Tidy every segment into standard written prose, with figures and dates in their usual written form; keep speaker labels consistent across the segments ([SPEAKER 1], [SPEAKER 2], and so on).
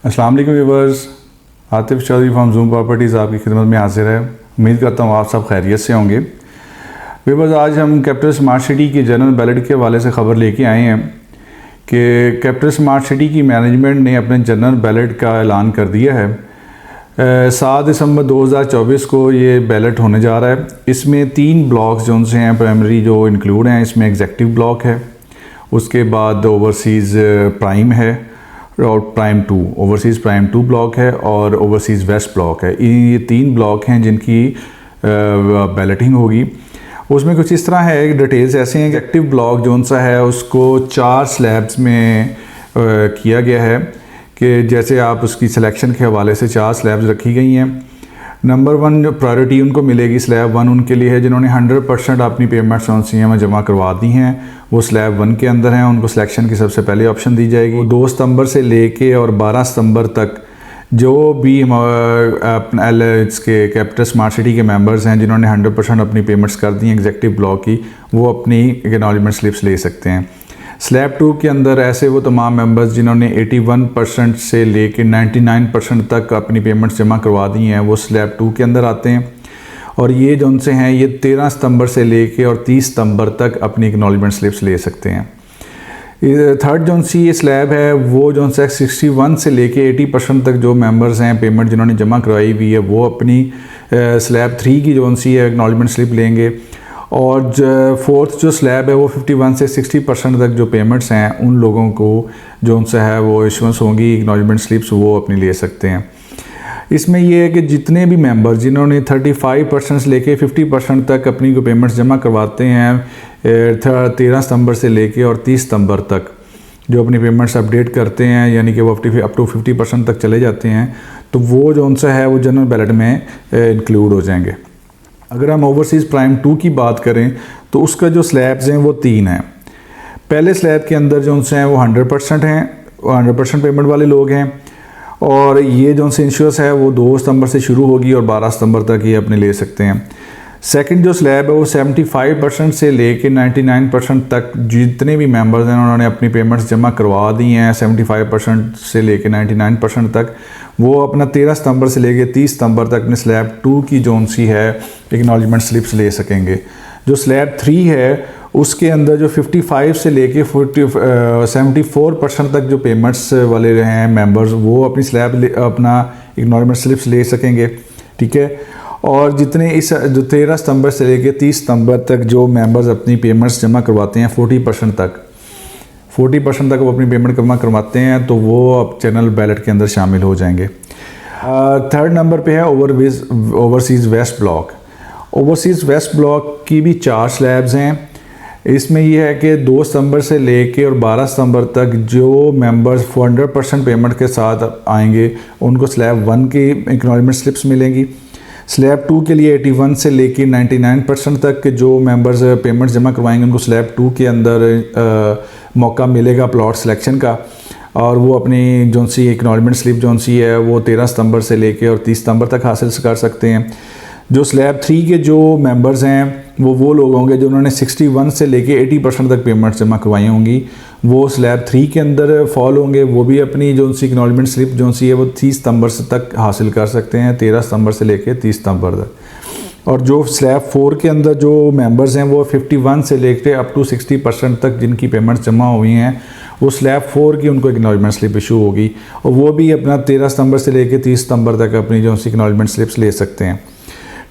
[SPEAKER 1] अस्सलाम वालेकुम viewers, Atif Chaudhary from Zoom properties आपकी खिदमत में हाजिर है। उम्मीद करता हूँ आप सब खैरियत से होंगे। व्यूअर्स, आज हम कैपिटल स्मार्ट सिटी की जनरल बैलेट के हवाले से ख़बर लेके आए हैं कि कैपिटल स्मार्ट सिटी की मैनेजमेंट ने अपने जनरल बैलेट का ऐलान कर दिया है। 7 दिसंबर 2024 को ये बैलेट होने जा रहा है। इसमें 3 ब्लॉक्स जो उनसे हैं प्राइमरी जो इंक्लूड हैं, इसमें एग्जेक्टिव ब्लॉक है, उसके बाद ओवरसीज़ प्राइम है और प्राइम 2, ओवरसीज़ प्राइम 2 ब्लॉक है और ओवरसीज़ वेस्ट ब्लॉक है। ये 3 ब्लॉक हैं जिनकी बैलेटिंग होगी। उसमें कुछ इस तरह है, डिटेल्स ऐसे हैं कि एक्टिव ब्लॉक जो सा है उसको 4 स्लैब्स में किया गया है कि जैसे आप उसकी सिलेक्शन के हवाले से 4 स्लैब्स रखी गई हैं। नंबर 1 जो प्रायोरिटी उनको मिलेगी, स्लैब 1 उनके लिए है जिन्होंने 100% अपनी पेमेंट्स OCM में जमा करवा दी हैं, वो स्लैब 1 के अंदर हैं। उनको सिलेक्शन की सबसे पहले ऑप्शन दी जाएगी। 2 सितंबर से लेके और 12 सितंबर तक जो भी इसके कैपिटल स्मार्ट सिटी के मेंबर्स हैं जिन्होंने 100% अपनी पेमेंट्स कर दी हैं एग्जेक्टिव ब्लॉक की, वो अपनी एक्नॉलेजमेंट स्लिप्स ले सकते हैं। स्लैब 2 के अंदर ऐसे वो तमाम मेंबर्स जिन्होंने 81% से लेकर 99% तक अपनी पेमेंट्स जमा करवा दी हैं, वो स्लैब 2 के अंदर आते हैं। और ये जो उनसे हैं ये 13 सितंबर से लेके और 30 सितंबर तक अपनी एक्नॉलेजमेंट स्लिप्स ले सकते हैं। थर्ड जो सी ये स्लैब है वो जो सा 61 से लेके 80% तक जो मेंबर्स हैं पेमेंट जिन्होंने जमा करवाई हुई है, वो अपनी स्लैब 3 की जो सी है एक्नॉलेजमेंट स्लिप लेंगे। और फोर्थ जो स्लैब है वो 51 से 60% तक जो पेमेंट्स हैं उन लोगों को जो उनसे है वो इशुएंस होंगी एक्नॉलेजमेंट स्लिप्स, वो अपनी ले सकते हैं। इसमें यह है कि जितने भी मेंबर जिन्होंने 35% से लेके 50% तक अपनी को पेमेंट्स जमा करवाते हैं 13 सितंबर से लेके और 30 सितंबर तक जो अपनी पेमेंट्स अपडेट करते हैं, यानी कि वो अप टू 50% तक चले जाते हैं, तो वो जो उनसे है वो जनरल बैलेट में इंक्लूड हो जाएंगे। अगर हम ओवरसीज़ प्राइम 2 की बात करें तो उसका जो स्लैब्स हैं वो 3 हैं। पहले स्लैब के अंदर जो उनसे हैं वो 100% हैं, 100% पेमेंट वाले लोग हैं। और ये जो उनसे इंश्योरेंस है वो 2 सितंबर से शुरू होगी और 12 सितंबर तक ये अपने ले सकते हैं। सेकंड जो स्लैब है वो 75% से लेके 99% तक जितने भी मेंबर्स हैं उन्होंने अपनी पेमेंट्स जमा करवा दी हैं 75% से लेके 99% तक, वो अपना 13 सितंबर से लेके 30 सितंबर तक अपने स्लैब 2 की जो सी है एक्नॉलेजमेंट स्लिप्स ले सकेंगे। जो स्लैब 3 है उसके अंदर जो 55 से लेके 74% तक जो पेमेंट्स वाले हैं मेंबर्स, वो अपनी स्लैब अपना एक्नॉलेजमेंट स्लिप्स ले सकेंगे। ठीक है। और जितने इस जो 13 सितंबर से लेके 30 सितंबर तक जो मेंबर्स अपनी पेमेंट्स जमा करवाते हैं 40% तक वो अपनी पेमेंट जमा करवाते हैं, तो वो अब जनरल बैलेट के अंदर शामिल हो जाएंगे। थर्ड नंबर पे है overseas west block. Overseas west block की भी 4 स्लैब्स हैं। इसमें यह है कि 2 सितंबर से लेके और 12 सितंबर तक जो मेंबर्स 400% पेमेंट के साथ आएंगे उनको स्लैब 1 की एक्नॉलेजमेंट स्लिप्स मिलेंगी। स्लैब 2 के लिए 81 से लेके 99% तक के जो मेंबर्स पेमेंट जमा करवाएंगे उनको स्लैब 2 के अंदर मौका मिलेगा प्लॉट सिलेक्शन का, और वो अपनी जो सी एक्नॉलेजमेंट स्लिप जो सी है वो 13 सितंबर से लेके और 30 सितंबर तक हासिल कर सकते हैं। जो स्लैब 3 के जो मेंबर्स हैं वो लोग होंगे जो उन्होंने 61 से लेके 80% तक पेमेंट जमा करवाई होंगी, वो स्लैब 3 के अंदर फॉल होंगे। वो भी अपनी जो सी एक्नॉलेजमेंट स्लिप जो सी है वो 30 सितंबर से तक हासिल कर सकते हैं, 13 सितंबर से लेके 30 सितंबर तक। और जो स्लैब 4 के अंदर जो मेंबर्स हैं वो 51 से लेके अप टू 60% तक जिनकी पेमेंट्स जमा हुई हैं, वो स्लैब 4 की उनको एक्नॉलेजमेंट स्लिप इशू होगी, और वो भी अपना 13 सितंबर से लेके 30 सितंबर तक अपनी जो सी एक्नॉलेजमेंट स्लिप्स ले सकते हैं।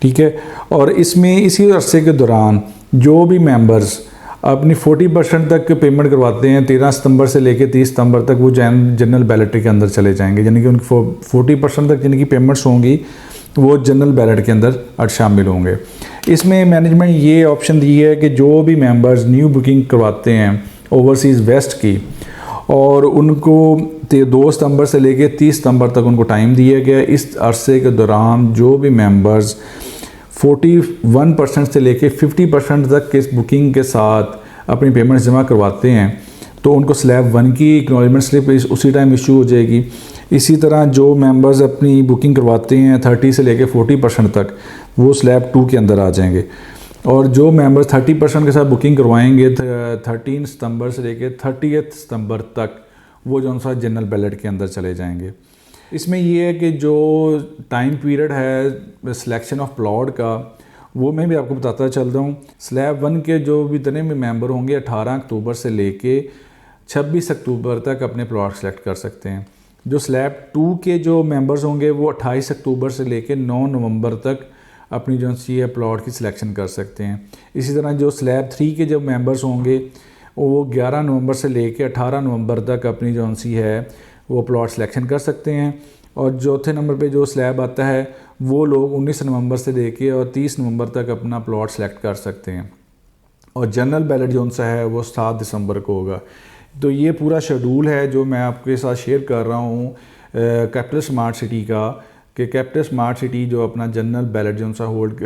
[SPEAKER 1] ठीक है। और इसमें इसी अरसे के दौरान जो भी मेंबर्स अपनी 40% तक पेमेंट करवाते हैं 13 सितंबर से लेके 30 सितंबर तक, वो जनरल बैलेट के अंदर चले जाएंगे, यानी कि उनकी 40% तक जिनकी पेमेंट्स होंगी वो जनरल बैलेट के अंदर शामिल होंगे। इसमें मैनेजमेंट ये ऑप्शन दी है कि जो भी मेंबर्स न्यू बुकिंग करवाते हैं ओवरसीज़ वेस्ट की और उनको 2 सितंबर से लेके 30 सितंबर तक उनको टाइम दिया गया, इस अरसे के दौरान जो भी मेंबर्स 41% से लेके 50% तक के इस बुकिंग के साथ अपनी पेमेंट्स जमा करवाते हैं, तो उनको स्लैब 1 की एक्नॉलेजमेंट स्लिप उसी टाइम इशू हो जाएगी। इसी तरह जो मेंबर्स अपनी बुकिंग करवाते हैं 30 से लेके 40% तक, वो स्लैब 2 के अंदर आ जाएंगे। और जो मेंबर्स 30% के साथ बुकिंग करवाएंगे 13 सितंबर से लेके 30 सितंबर तक, वो जो सा जनरल बैलेट के अंदर चले जाएंगे। इसमें ये है कि जो टाइम पीरियड है सिलेक्शन ऑफ प्लॉट का वो मैं भी आपको बताता चलता हूँ। स्लैब 1 के जो भी जितने भी मेंबर होंगे 18 अक्टूबर से लेके 26 अक्टूबर तक अपने प्लॉट सेलेक्ट कर सकते हैं। जो स्लैब 2 के जो मेंबर्स होंगे वो 28 अक्टूबर से लेके 9 नवंबर तक अपनी जो सी है प्लॉट की सिलेक्शन कर सकते हैं। इसी तरह जो स्लैब 3 के जो मेंबर्स होंगे वो 11 नवंबर से लेके 18 नवंबर तक अपनी जो सी है वो प्लॉट सिलेक्शन कर सकते हैं। और चौथे नंबर पे जो स्लैब आता है वो लोग 19 नवंबर से लेके और 30 नवंबर तक अपना प्लॉट सेलेक्ट कर सकते हैं। और जनरल बैलेट जो सा है वो 7 दिसंबर को होगा। तो ये पूरा शेड्यूल है जो मैं आपके साथ शेयर कर रहा हूँ कैपिटल स्मार्ट सिटी का, कि कैपिटल स्मार्ट सिटी जो अपना जनरल बैलेट जो सा होल्ड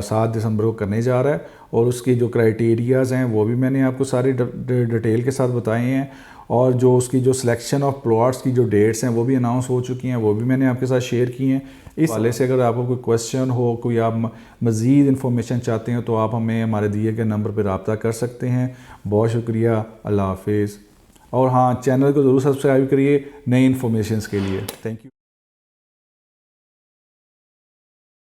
[SPEAKER 1] 7 दिसंबर को करने जा रहा है, और उसके जो क्राइटेरियाज़ हैं वो भी मैंने आपको सारे डिटेल के साथ बताए हैं। और जो उसकी जो सिलेक्शन ऑफ प्लॉट्स की जो डेट्स हैं वो भी अनाउंस हो चुकी हैं, वो भी मैंने आपके साथ शेयर की हैं। इस हवाले से अगर आपको कोई क्वेश्चन हो, कोई आप मज़ीद इन्फॉर्मेशन चाहते हैं तो आप हमें हमारे दिए गए नंबर पर रब्ता कर सकते हैं। बहुत शुक्रिया, अल्लाह हाफिज़। और हाँ, चैनल को ज़रूर सब्सक्राइब करिए नई इन्फॉर्मेशन के लिए। Thank you.